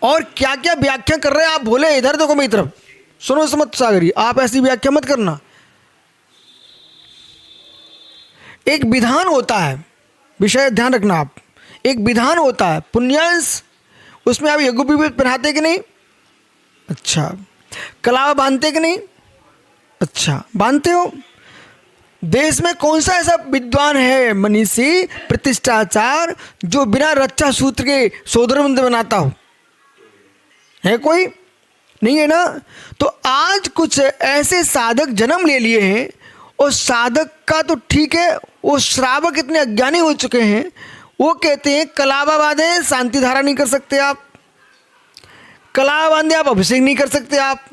और क्या क्या व्याख्या कर रहे हैं आप भोले। इधर देखो मेरी तरफ, सुनो समत सागरी, आप ऐसी व्याख्या मत करना। एक विधान होता है, विषय ध्यान रखना आप, एक विधान होता है पुण्यांश, उसमें आप यज्ञोपवीत पहनाते कि नहीं? अच्छा। कलावा बांधते कि नहीं? अच्छा, बांधते हो। देश में कौन सा ऐसा विद्वान है मनीषी प्रतिष्ठाचार जो बिना रक्षा सूत्र के सोदर मंत्र बनाता हो? है कोई? नहीं है ना। तो आज कुछ ऐसे साधक जन्म ले लिए हैं, और साधक का तो ठीक है, वो श्रावक इतने अज्ञानी हो चुके हैं, वो कहते हैं कलावा बांधे शांति धारा नहीं कर सकते आप, कलावा बांधे आप अभिषेक नहीं कर सकते आप।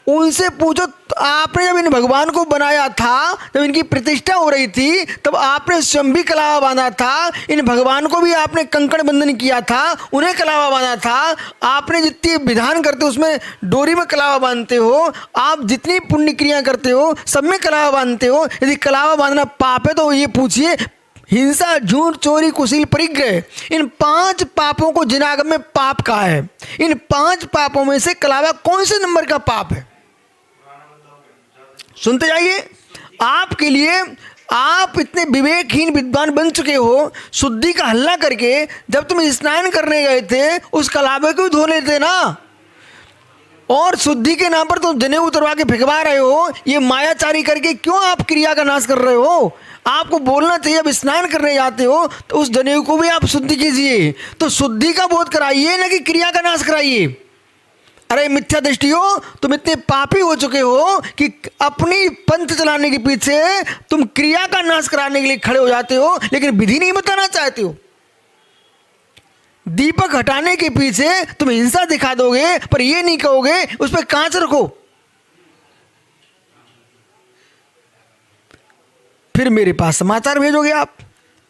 उनसे पूछो, आपने जब इन भगवान को बनाया था, जब इनकी प्रतिष्ठा हो रही थी, तब आपने स्वयं भी कलावा बांधा था, इन भगवान को भी आपने कंकड़ बंधन किया था, उन्हें कलावा बांधा था। आपने जितनी विधान करते हो उसमें डोरी में कलावा बांधते हो, आप जितनी पुण्य क्रिया करते हो सब में कलावा बांधते हो। यदि कलावा बांधना पाप है तो ये पूछिए, हिंसा, झूठ, चोरी, कुशील, परिग्रह, इन 5 पापों को जिनागम में पाप कहा है। इन 5 पापों में से कलावा कौन से नंबर का पाप है? सुनते जाइए। आपके लिए, आप इतने विवेकहीन विद्वान बन चुके हो, शुद्धि का हल्ला करके जब तुम स्नान करने गए थे उस कलावे को धो लेते ना, और शुद्धि के नाम पर तुम जनेऊ उतरवा के फेंकवा रहे हो। ये मायाचारी करके क्यों आप क्रिया का नाश कर रहे हो? आपको बोलना चाहिए, अब स्नान करने जाते हो तो उस जनेऊ को भी आप शुद्धि कीजिए। तो शुद्धि का बोध कराइए, ना कि क्रिया का नाश कराइए। अरे मिथ्या दृष्टि हो, तुम इतने पापी हो चुके हो कि अपनी पंथ चलाने के पीछे तुम क्रिया का नाश कराने के लिए खड़े हो जाते हो, लेकिन विधि नहीं बताना चाहते हो। दीपक हटाने के पीछे तुम हिंसा दिखा दोगे, पर ये नहीं कहोगे उस पर कांच रखो। फिर मेरे पास समाचार भेजोगे आप,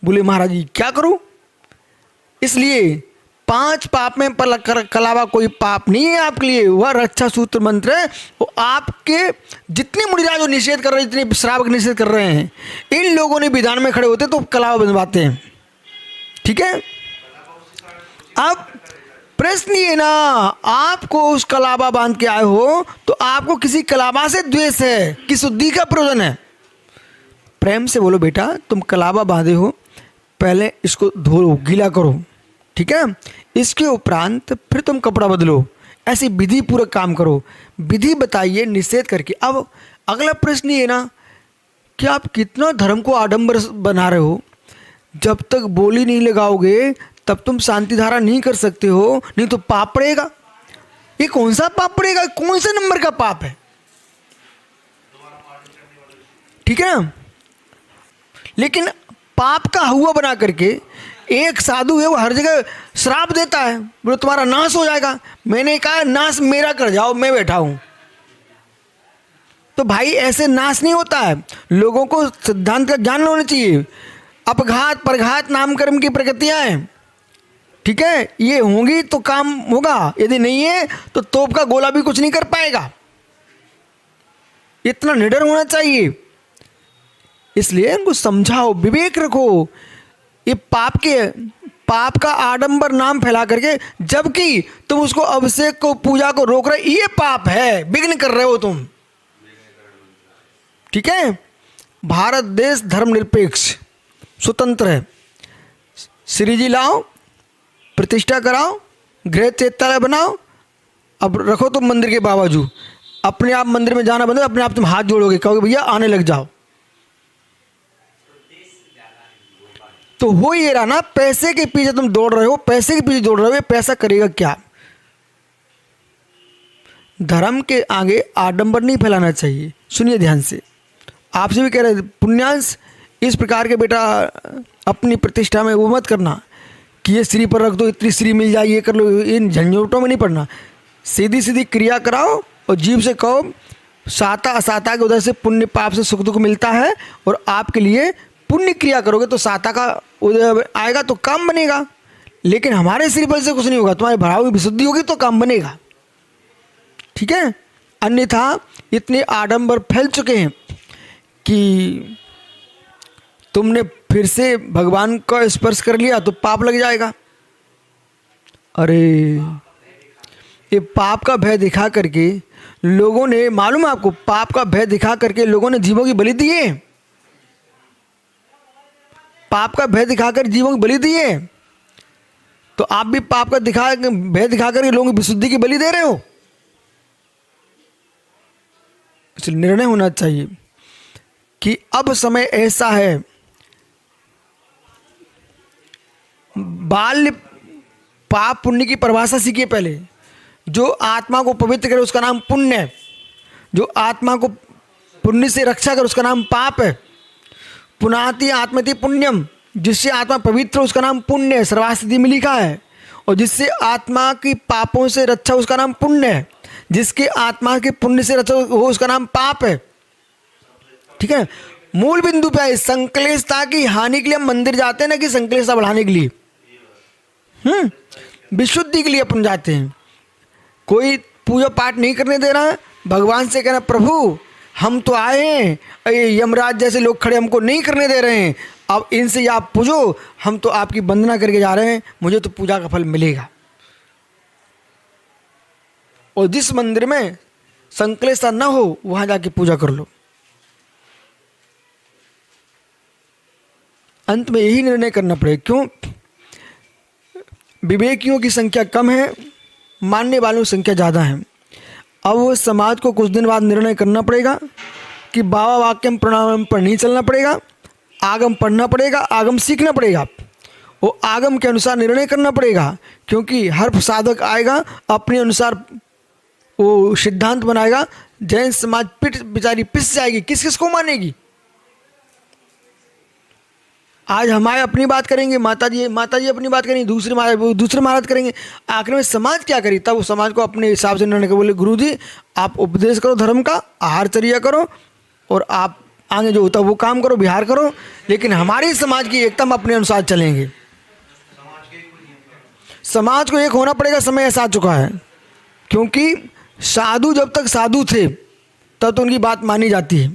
बोले महाराज जी क्या करूं? इसलिए 5 पाप में कलावा कोई पाप नहीं है आपके लिए। वह रक्षा सूत्र मंत्र है, वो आपके जितने मुनिराज जो निषेध कर रहे हैं, जितने श्रावक निषेध कर रहे हैं, इन लोगों ने विधान में खड़े होते तो कलावा बंधवाते हैं। ठीक है। अब प्रश्न ये ना, आपको उस कलावा बांध के आए हो तो आपको किसी कलावा से द्वेष है कि शुद्धि का प्रयोजन है? प्रेम से बोलो बेटा, तुम कलावा बांधे हो, पहले इसको धो, गीला करो, ठीक है, इसके उपरांत फिर तुम कपड़ा बदलो। ऐसी विधि पूर्वक काम करो, विधि बताइए निषेध करके। अब अगला प्रश्न ये ना कि आप कितना धर्म को आडंबर बना रहे हो। जब तक बोली नहीं लगाओगे तब तुम शांति धारा नहीं कर सकते हो, नहीं तो पाप पड़ेगा। ये कौन सा पाप पड़ेगा? कौन से नंबर का पाप है? ठीक है ना। लेकिन पाप का हुआ बना करके एक साधु है, वो हर जगह श्राप देता है, बोले तुम्हारा नाश हो जाएगा। मैंने कहा नाश मेरा कर जाओ, मैं बैठा हूं। तो भाई ऐसे नाश नहीं होता है। लोगों को सिद्धांत का ज्ञान होना चाहिए। अपघात परघात नामकर्म की प्रकृतियां हैं, ठीक है, ये होंगी तो काम होगा, यदि नहीं है तो तोप का गोला भी कुछ नहीं कर पाएगा। इतना निडर होना चाहिए। इसलिए इनको समझाओ, विवेक रखो। ये पाप का आडंबर नाम फैला करके, जबकि तुम उसको अभिषेक को पूजा को रोक रहे, ये पाप है, विघ्न कर रहे हो तुम। ठीक है। भारत देश धर्मनिरपेक्ष स्वतंत्र है। श्री जी लाओ, प्रतिष्ठा कराओ, गृह चैत्यालय बनाओ। अब रखो तुम मंदिर के बावजूद, अपने आप मंदिर में जाना बंद, अपने आप तुम हाथ जोड़ोगे, कहोगे भैया आने लग जाओ। तो हो ये रहा ना, पैसे के पीछे तुम दौड़ रहे हो, पैसे के पीछे दौड़ रहे हो, पैसा करेगा क्या? धर्म के आगे आडंबर नहीं फैलाना चाहिए। सुनिए ध्यान से, आपसे भी कह रहे पुण्यांश, इस प्रकार के बेटा अपनी प्रतिष्ठा में वो मत करना कि ये श्री पर रख दो, इतनी श्री मिल जाए, ये कर लो, इन झंझोटों में नहीं पड़ना। सीधी सीधी क्रिया कराओ और जीव से कहो साता असाता के उधर से पुण्य पाप से सुख दुख मिलता है, और आपके लिए पुण्य क्रिया करोगे तो साता का उदय आएगा तो काम बनेगा। लेकिन हमारे श्री बल से कुछ नहीं होगा, तुम्हारे भाव की विशुद्धि होगी तो काम बनेगा। ठीक है। अन्यथा इतने आडंबर फैल चुके हैं कि तुमने फिर से भगवान का स्पर्श कर लिया तो पाप लग जाएगा। अरे ये पाप का भय दिखा करके लोगों ने, मालूम है आपको, पाप का भय दिखा करके लोगों ने जीवों की बलि दिए। पाप का भय दिखाकर जीवों की बलि दिए। तो आप भी पाप का भय दिखाकर लोगों की विशुद्धि की बलि दे रहे हो। इसलिए निर्णय होना चाहिए कि अब समय ऐसा है, बाल्य पाप पुण्य की परिभाषा सीखिए पहले। जो आत्मा को पवित्र करे उसका नाम पुण्य है, जो आत्मा को पुण्य से रक्षा करे उसका नाम पाप है। पुनाति आत्मति पुण्यम, जिससे आत्मा पवित्र उसका नाम पुण्य है, सर्वास्थिति में लिखा है। और जिससे आत्मा की पापों से रक्षा उसका नाम पुण्य है, जिसके आत्मा के पुण्य से रक्षा हो उसका नाम पाप है। ठीक है, मूल बिंदु पे है। संक्लेशता की हानि के लिए हम मंदिर जाते हैं ना, कि संक्लेशता बढ़ाने के लिए, विशुद्धि के लिए अपन जाते हैं। कोई पूजा पाठ नहीं करने दे रहा है, भगवान से कहना प्रभु हम तो आए हैं, ये यमराज जैसे लोग खड़े हमको नहीं करने दे रहे हैं, अब इनसे आप पूजो, हम तो आपकी वंदना करके जा रहे हैं, मुझे तो पूजा का फल मिलेगा। और जिस मंदिर में संक्लेशता न हो वहां जाके पूजा कर लो। अंत में यही निर्णय करना पड़ेगा। क्यों? विवेकियों की संख्या कम है, मानने वालों की संख्या ज़्यादा है। अब वो समाज को कुछ दिन बाद निर्णय करना पड़ेगा कि बाबा वाक्यम प्रणाम पर नहीं चलना पड़ेगा, आगम पढ़ना पड़ेगा, आगम सीखना पड़ेगा, वो आगम के अनुसार निर्णय करना पड़ेगा। क्योंकि हर साधक आएगा अपने अनुसार वो सिद्धांत बनाएगा। जैन समाज पिट बेचारी पिस जाएगी, किस किस को मानेगी? आज हमारे अपनी बात करेंगे, माता जी अपनी बात करेंगे, दूसरे महाराज करेंगे, आखिर में समाज क्या करेगी? तब उस समाज को अपने हिसाब से निर्णय कर, बोले गुरु जी आप उपदेश करो धर्म का, आहार चर्या करो, और आप आगे जो होता है वो काम करो, विहार करो, लेकिन हमारी समाज की एकता हम अपने अनुसार चलेंगे। समाज को एक होना पड़ेगा, समय ऐसा आ चुका है। क्योंकि साधु जब तक साधु थे तब तो उनकी बात मानी जाती है,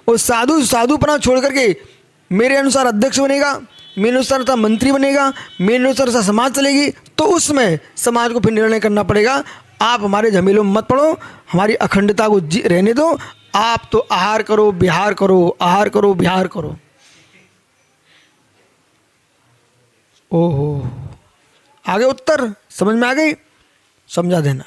और साधुपना छोड़ करके मेरे अनुसार अध्यक्ष बनेगा, मेरे अनुसार था मंत्री बनेगा, मेरे अनुसार सा समाज चलेगी, तो उसमें समाज को फिर निर्णय करना पड़ेगा। आप हमारे झमेलों में मत पड़ो, हमारी अखंडता को रहने दो, आप तो आहार करो विहार करो, आहार करो विहार करो। ओहो, आगे उत्तर समझ में आ गई? समझा देना।